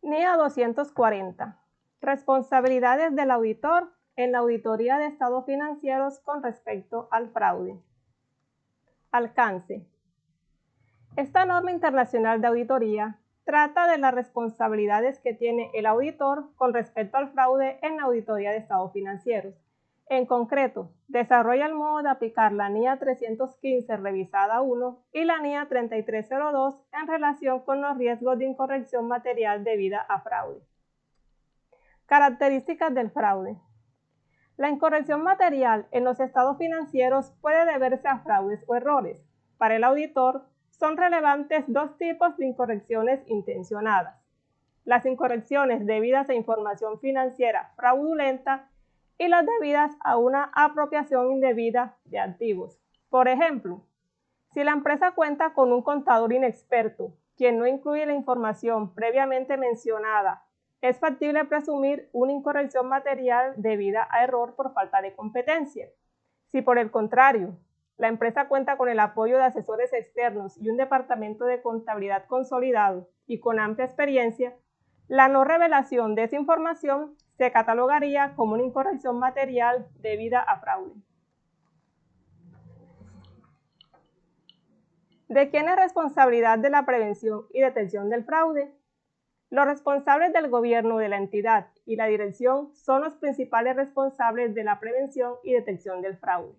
NIA 240. Responsabilidades del auditor en la auditoría de estados financieros con respecto al fraude. Alcance. Esta norma internacional de auditoría trata de las responsabilidades que tiene el auditor con respecto al fraude en la auditoría de estados financieros. En concreto, desarrolla el modo de aplicar la NIA 315 revisada 1 y la NIA 3302 en relación con los riesgos de incorrección material debida a fraude. Características del fraude. La incorrección material en los estados financieros puede deberse a fraudes o errores. Para el auditor, son relevantes dos tipos de incorrecciones intencionadas: las incorrecciones debidas a información financiera fraudulenta y las debidas a una apropiación indebida de activos. Por ejemplo, si la empresa cuenta con un contador inexperto, quien no incluye la información previamente mencionada, es factible presumir una incorrección material debida a error por falta de competencia. Si por el contrario, la empresa cuenta con el apoyo de asesores externos y un departamento de contabilidad consolidado y con amplia experiencia, la no revelación de esa información se catalogaría como una incorrección material debida a fraude. ¿De quién es responsabilidad de la prevención y detección del fraude? Los responsables del gobierno de la entidad y la dirección son los principales responsables de la prevención y detección del fraude.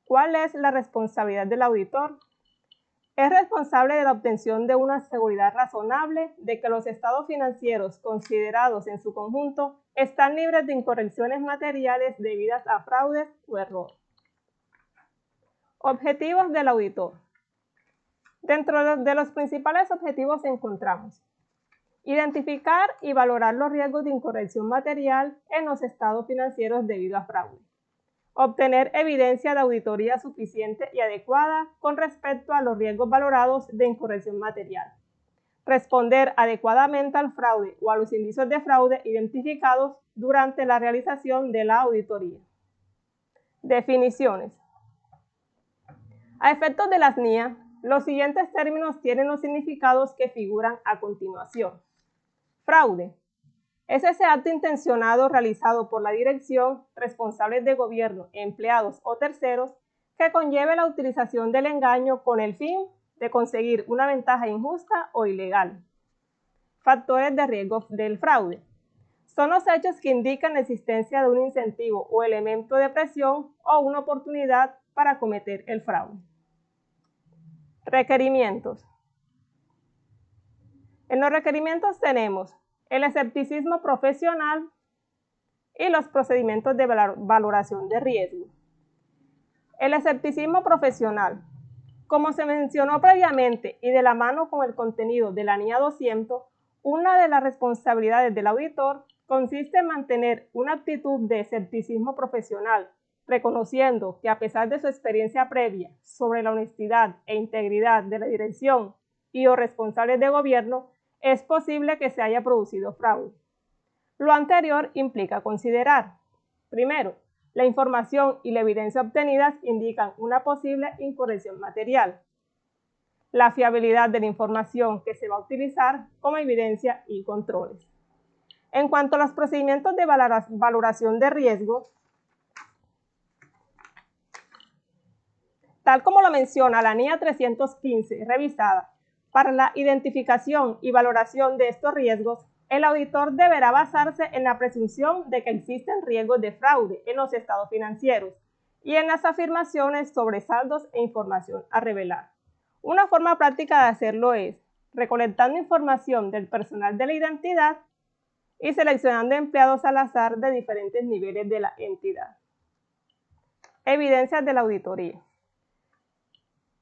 ¿Cuál es la responsabilidad del auditor? Es responsable de la obtención de una seguridad razonable de que los estados financieros considerados en su conjunto están libres de incorrecciones materiales debidas a fraudes o error. Objetivos del auditor. Dentro de los principales objetivos encontramos: identificar y valorar los riesgos de incorrección material en los estados financieros debido a fraude. Obtener evidencia de auditoría suficiente y adecuada con respecto a los riesgos valorados de incorrección material. Responder adecuadamente al fraude o a los indicios de fraude identificados durante la realización de la auditoría. Definiciones. A efectos de las NIA, los siguientes términos tienen los significados que figuran a continuación. Fraude es ese acto intencionado realizado por la dirección, responsables de gobierno, empleados o terceros que conlleve la utilización del engaño con el fin de conseguir una ventaja injusta o ilegal. Factores de riesgo del fraude. Son los hechos que indican la existencia de un incentivo o elemento de presión o una oportunidad para cometer el fraude. Requerimientos. En los requerimientos tenemos el escepticismo profesional y los procedimientos de valoración de riesgo. El escepticismo profesional. Como se mencionó previamente y de la mano con el contenido de la NIA 200, una de las responsabilidades del auditor consiste en mantener una actitud de escepticismo profesional, reconociendo que a pesar de su experiencia previa sobre la honestidad e integridad de la dirección y o responsables de gobierno, es posible que se haya producido fraude. Lo anterior implica considerar: primero, la información y la evidencia obtenidas indican una posible incorrección material. La fiabilidad de la información que se va a utilizar como evidencia y controles. En cuanto a los procedimientos de valoración de riesgo, tal como lo menciona la NIA 315 revisada, para la identificación y valoración de estos riesgos, el auditor deberá basarse en la presunción de que existen riesgos de fraude en los estados financieros y en las afirmaciones sobre saldos e información a revelar. Una forma práctica de hacerlo es recolectando información del personal de la identidad y seleccionando empleados al azar de diferentes niveles de la entidad. Evidencias de la auditoría.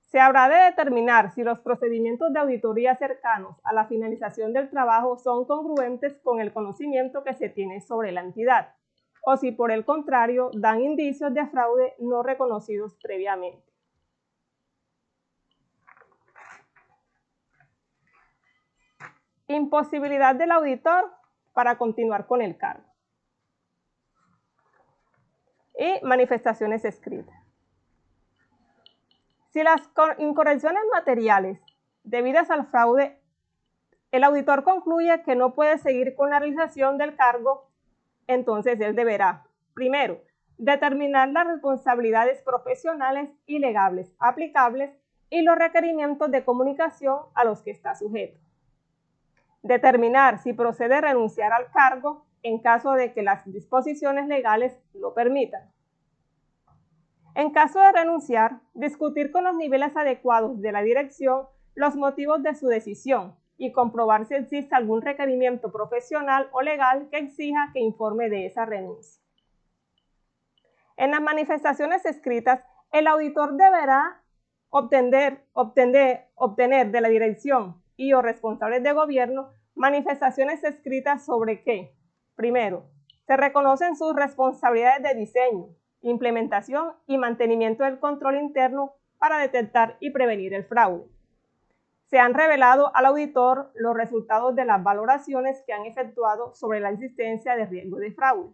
Se habrá de determinar si los procedimientos de auditoría cercanos a la finalización del trabajo son congruentes con el conocimiento que se tiene sobre la entidad, o si por el contrario dan indicios de fraude no reconocidos previamente. Imposibilidad del auditor para continuar con el cargo. Y manifestaciones escritas. Si las incorrecciones materiales debidas al fraude el auditor concluye que no puede seguir con la realización del cargo, entonces él deberá, primero, determinar las responsabilidades profesionales y legales aplicables y los requerimientos de comunicación a los que está sujeto. Determinar si procede renunciar al cargo en caso de que las disposiciones legales lo permitan. En caso de renunciar, discutir con los niveles adecuados de la dirección los motivos de su decisión y comprobar si existe algún requerimiento profesional o legal que exija que informe de esa renuncia. En las manifestaciones escritas, el auditor deberá obtener de la dirección y o responsables de gobierno manifestaciones escritas sobre qué. Primero, se reconocen sus responsabilidades de diseño, implementación y mantenimiento del control interno para detectar y prevenir el fraude. Se han revelado al auditor los resultados de las valoraciones que han efectuado sobre la existencia de riesgo de fraude.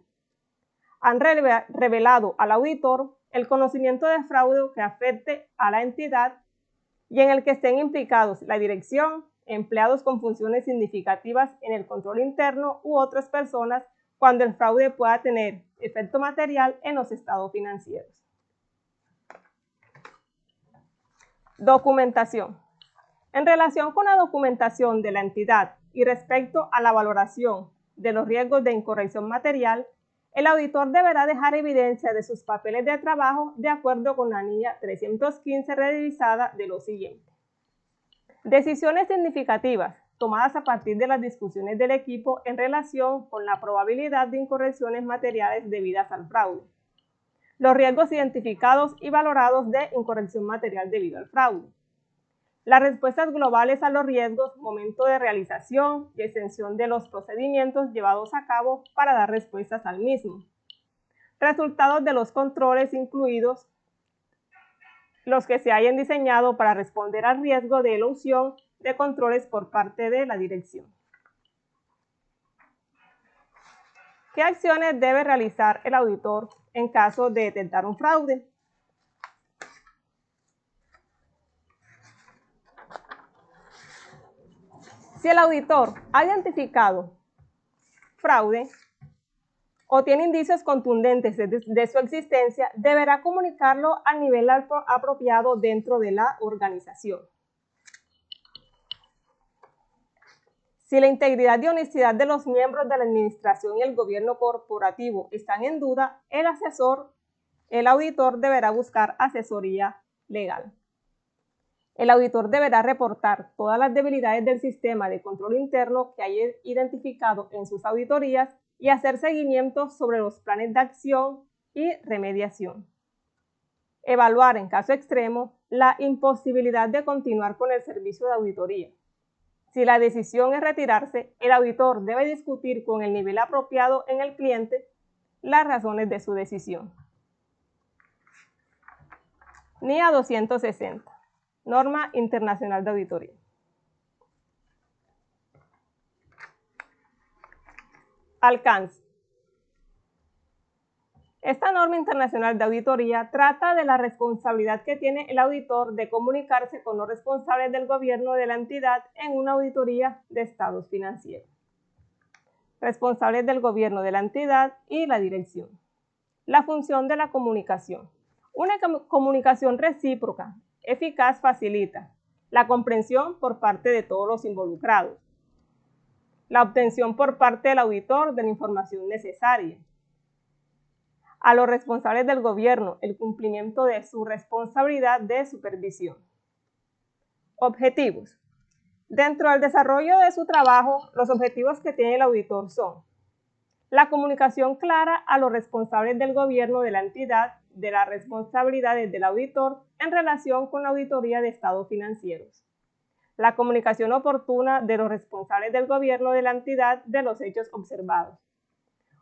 Han revelado al auditor el conocimiento de fraude que afecte a la entidad y en el que estén implicados la dirección, empleados con funciones significativas en el control interno u otras personas cuando el fraude pueda tener efecto material en los estados financieros. Documentación. En relación con la documentación de la entidad y respecto a la valoración de los riesgos de incorrección material, el auditor deberá dejar evidencia de sus papeles de trabajo de acuerdo con la NIA 315 revisada de lo siguiente. Decisiones significativas tomadas a partir de las discusiones del equipo en relación con la probabilidad de incorrecciones materiales debidas al fraude. Los riesgos identificados y valorados de incorrección material debido al fraude. Las respuestas globales a los riesgos, momento de realización y extensión de los procedimientos llevados a cabo para dar respuestas al mismo. Resultados de los controles, incluidos los que se hayan diseñado para responder al riesgo de elusión de controles por parte de la dirección. ¿Qué acciones debe realizar el auditor en caso de detectar un fraude? Si el auditor ha identificado fraude o tiene indicios contundentes de su existencia, deberá comunicarlo al nivel apropiado dentro de la organización. Si la integridad y honestidad de los miembros de la administración y el gobierno corporativo están en duda, el auditor deberá buscar asesoría legal. El auditor deberá reportar todas las debilidades del sistema de control interno que haya identificado en sus auditorías y hacer seguimiento sobre los planes de acción y remediación. Evaluar, en caso extremo, la imposibilidad de continuar con el servicio de auditoría. Si la decisión es retirarse, el auditor debe discutir con el nivel apropiado en el cliente las razones de su decisión. NIA 260. Norma Internacional de Auditoría. Alcance. Esta norma internacional de auditoría trata de la responsabilidad que tiene el auditor de comunicarse con los responsables del gobierno de la entidad en una auditoría de estados financieros. Responsables del gobierno de la entidad y la dirección. La función de la comunicación. Una comunicación recíproca eficaz facilita la comprensión por parte de todos los involucrados, la obtención por parte del auditor de la información necesaria, a los responsables del gobierno el cumplimiento de su responsabilidad de supervisión. Objetivos. Dentro del desarrollo de su trabajo, los objetivos que tiene el auditor son la comunicación clara a los responsables del gobierno de la entidad de las responsabilidades del auditor en relación con la auditoría de estados financieros. La comunicación oportuna de los responsables del gobierno de la entidad de los hechos observados.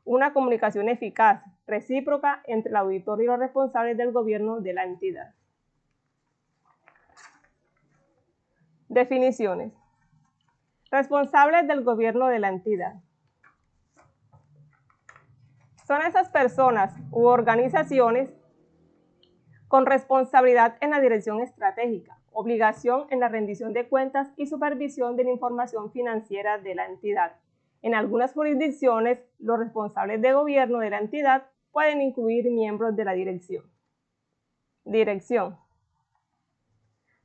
Una comunicación eficaz, recíproca entre el auditor y los responsables del gobierno de la entidad. Definiciones. Responsables del gobierno de la entidad. Son esas personas u organizaciones Con responsabilidad en la dirección estratégica, obligación en la rendición de cuentas y supervisión de la información financiera de la entidad. En algunas jurisdicciones, los responsables de gobierno de la entidad pueden incluir miembros de la dirección. Dirección.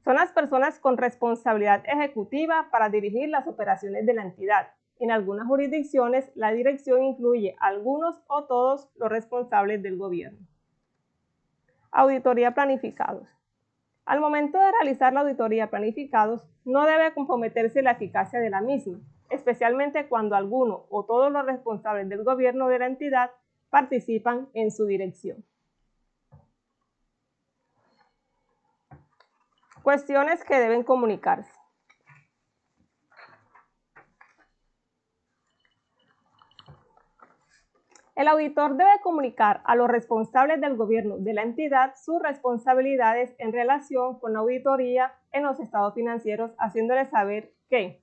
Son las personas con responsabilidad ejecutiva para dirigir las operaciones de la entidad. En algunas jurisdicciones, la dirección incluye algunos o todos los responsables del gobierno. Auditoría planificados. Al momento de realizar la auditoría planificados, no debe comprometerse la eficacia de la misma, especialmente cuando alguno o todos los responsables del gobierno de la entidad participan en su dirección. Cuestiones que deben comunicarse. El auditor debe comunicar a los responsables del gobierno de la entidad sus responsabilidades en relación con la auditoría en los estados financieros, haciéndoles saber que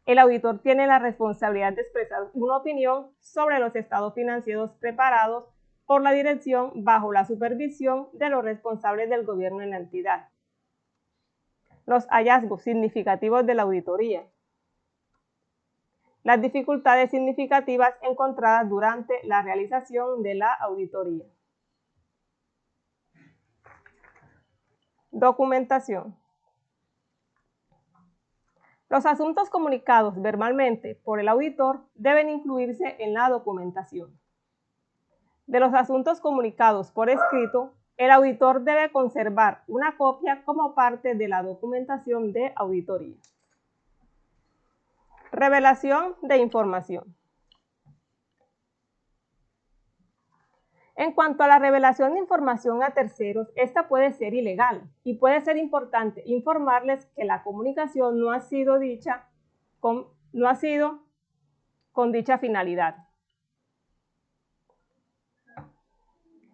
el auditor tiene la responsabilidad de expresar una opinión sobre los estados financieros preparados por la dirección bajo la supervisión de los responsables del gobierno en la entidad. Los hallazgos significativos de la auditoría. Las dificultades significativas encontradas durante la realización de la auditoría. Documentación. Los asuntos comunicados verbalmente por el auditor deben incluirse en la documentación. De los asuntos comunicados por escrito, el auditor debe conservar una copia como parte de la documentación de auditoría. Revelación de información. En cuanto a la revelación de información a terceros, esta puede ser ilegal y puede ser importante informarles que la comunicación no ha sido con dicha finalidad.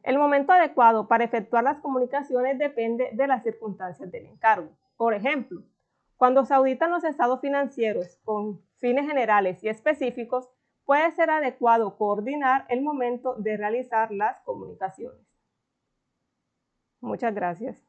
El momento adecuado para efectuar las comunicaciones depende de las circunstancias del encargo. Por ejemplo, cuando se auditan los estados financieros con fines generales y específicos, puede ser adecuado coordinar el momento de realizar las comunicaciones. Muchas gracias.